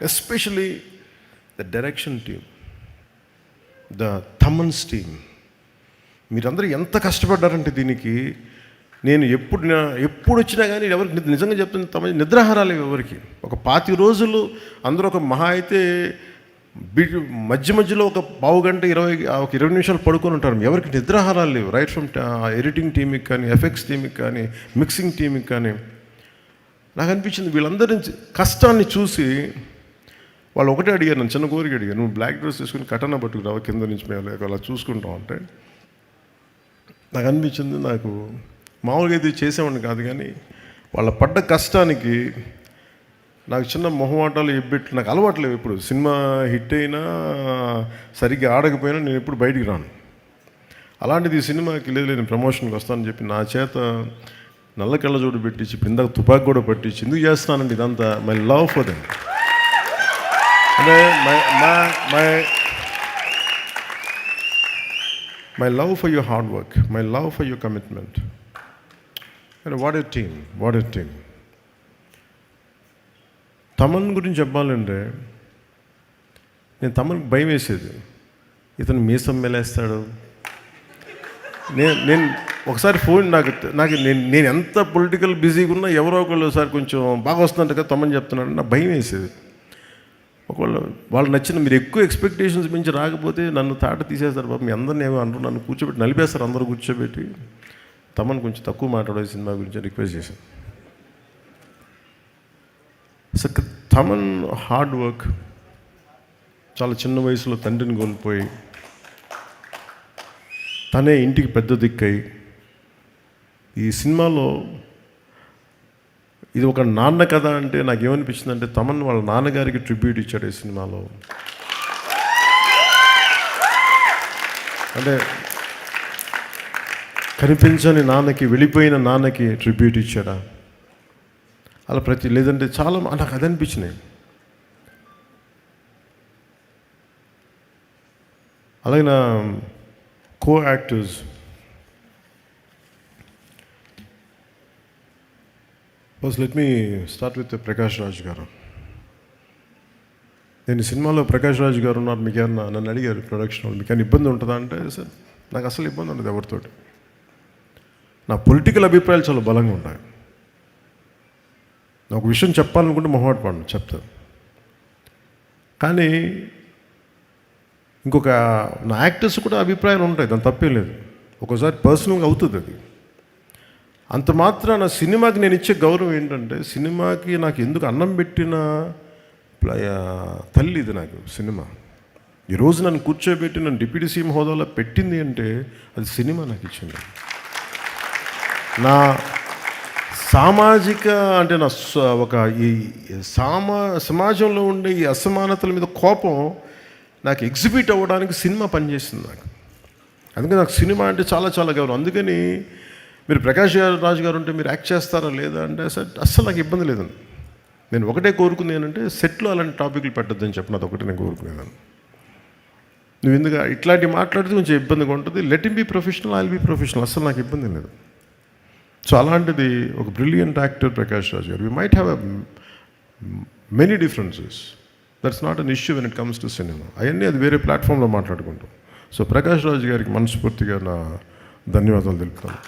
Especially the direction team, the Thaman's team. మీరందరూ ఎంత కష్టపడ్డారంటే దీనికి. నేను ఎప్పుడు వచ్చినా కానీ ఎవరికి నిజంగా చెప్తున్న తమ నిద్రాహారాలు ఎవరికి. ఒక 25 రోజులు అందరూ ఒక మహా అయితే మధ్యలో ఒక పావు గంట 20 నిమిషాలు పడుకొని ఉంటారు. ఎవరికి నిద్రాహారాలు లేవు. రైట్ ఫ్రమ్ ఎడిటింగ్ టీమ్కి కానీ, ఎఫెక్ట్స్ టీమ్కి కానీ, మిక్సింగ్ టీమ్కి కానీ. నాకు అనిపించింది వీళ్ళందరి కష్టాన్ని చూసి వాళ్ళు ఒకటే అడిగారు, నన్ను చిన్న కోరిక అడిగారు, నువ్వు బ్లాక్ డ్రెస్ వేసుకుని కటన పట్టుకురావు కింద నుంచి మేము అలా చూసుకుంటాం అంటే. నాకు అనిపించింది, నాకు మామూలుగా ఇది చేసేవాడిని కాదు కానీ వాళ్ళ పడ్డ కష్టానికి నాకు చిన్న మొహమాటాలు ఎబ్బెట్లు నాకు అలవాట్లేవు. ఎప్పుడు సినిమా హిట్ అయినా సరిగ్గా ఆడకపోయినా నేను ఎప్పుడు బయటికి రాను. అలాంటిది ఈ సినిమాకి లేదు నేను ప్రమోషన్కి వస్తానని చెప్పి నా చేత నల్ల కళ్ళజోడు పెట్టించి పిందాక తుపాకి కూడా పట్టించి ఎందుకు చేస్తానండి ఇదంతా? మై లవ్ ఫర్ దెమ్, అంటే my love for your hard work, my love for your commitment. And what a team, what a team. Thaman గురించి చెప్పాలంటే నేను తమన్కి భయం వేసేది, ఇతను మీసం మెలేస్తాడు. నేను ఒకసారి ఫోన్ నాకు నేను ఎంత పొలిటికల్ బిజీగా ఉన్నా ఎవరో ఒకళ్ళు ఒకసారి కొంచెం బాగా వస్తుందంట కదా తమన్ చెప్తున్నాడు, నాకు భయం వేసేది. ఒకవేళ వాళ్ళు నచ్చిన మీరు ఎక్కువ ఎక్స్పెక్టేషన్స్ మించి రాకపోతే నన్ను తాట తీసేస్తారు బాబు, మీ అందరిని ఏమో అంటారు, నన్ను కూర్చోబెట్టి నలిపేస్తారు అందరూ కూర్చోబెట్టి. తమన్ కొంచెం తక్కువ మాట్లాడే సినిమా గురించి రిక్వెస్ట్ చేశాను. సో తమన్ హార్డ్ వర్క్, చాలా చిన్న వయసులో తండ్రిని కోల్పోయి తనే ఇంటికి పెద్ద దిక్కై ఈ సినిమాలో ఇది ఒక నాన్న కథ అంటే నాకు ఏమనిపించింది అంటే తమన్ వాళ్ళ నాన్నగారికి ట్రిబ్యూట్ ఇచ్చాడు ఈ సినిమాలో. అంటే కనిపించని నాన్నకి, వెళ్ళిపోయిన నాన్నకి ట్రిబ్యూట్ ఇచ్చాడా అలా లేదంటే చాలా నాకు అది అనిపించినాయి. అలాగే నా co actors first let me start with Prakash Raj గారు. నేను ఈ సినిమాలో ప్రకాష్ రాజ్ గారు ఉన్నారు, మీకు ఏమన్నా నన్ను అడిగారు ప్రొడక్షన్ వాళ్ళు మీకు ఏమైనా ఇబ్బంది ఉంటుందా అంటే సార్ నాకు అసలు ఇబ్బంది ఉండదు ఎవరితోటి. నా పొలిటికల్ అభిప్రాయాలు చాలా బలంగా ఉంటాయి. నాకు విషయం చెప్పాలనుకుంటే మొహమాట పడను, చెప్తాను. కానీ ఇంకొక నా యాక్టర్స్ కూడా అభిప్రాయాలు ఉంటాయి, దాని తప్పేం లేదు. ఒక్కోసారి పర్సనల్గా అవుతుంది అది. అంత మాత్రాన సినిమాకి నేను ఇచ్చే గౌరవం ఏంటంటే సినిమాకి నాకు ఎందుకు అన్నం పెట్టిన తల్లి ఇది నాకు సినిమా. ఈరోజు నన్ను కూర్చోబెట్టి నన్ను డిప్యూటీ సీఎం హోదాలో పెట్టింది అంటే అది సినిమా నాకు ఇచ్చింది. నా సామాజిక అంటే నా ఒక ఈ సమాజంలో ఉండే ఈ అసమానతల మీద కోపం నాకు ఎగ్జిబిట్ అవ్వడానికి సినిమా పనిచేసింది నాకు. అందుకని నాకు సినిమా అంటే చాలా చాలా గౌరవం. అందుకని మీరు ప్రకాష్ రాజ్ గారు ఉంటే మీరు యాక్ట్ చేస్తారా లేదా అంటే అస్సలు నాకు ఇబ్బంది లేదండి. నేను ఒకటే కోరుకుంది ఏంటంటే సెట్లో అలాంటి టాపిక్లు పెట్టద్దని చెప్పిన అది ఒకటే నేను కోరుకునేదాన్ని. నువ్వు ఎందుకు ఇట్లాంటివి మాట్లాడితే కొంచెం ఇబ్బందిగా ఉంటుంది. Let him be professional, I will be professional. అస్సలు నాకు ఇబ్బంది లేదు. సో అలాంటిది ఒక బ్రిలియంట్ యాక్టర్ ప్రకాష్ రాజ్ గారు. We might have many differences, that's not an issue when it comes to cinema. అవన్నీ అది వేరే ప్లాట్ఫామ్లో మాట్లాడుకుంటాం. సో ప్రకాష్ రాజ్ గారికి మనస్ఫూర్తిగా నా ధన్యవాదాలు తెలుపుతాను.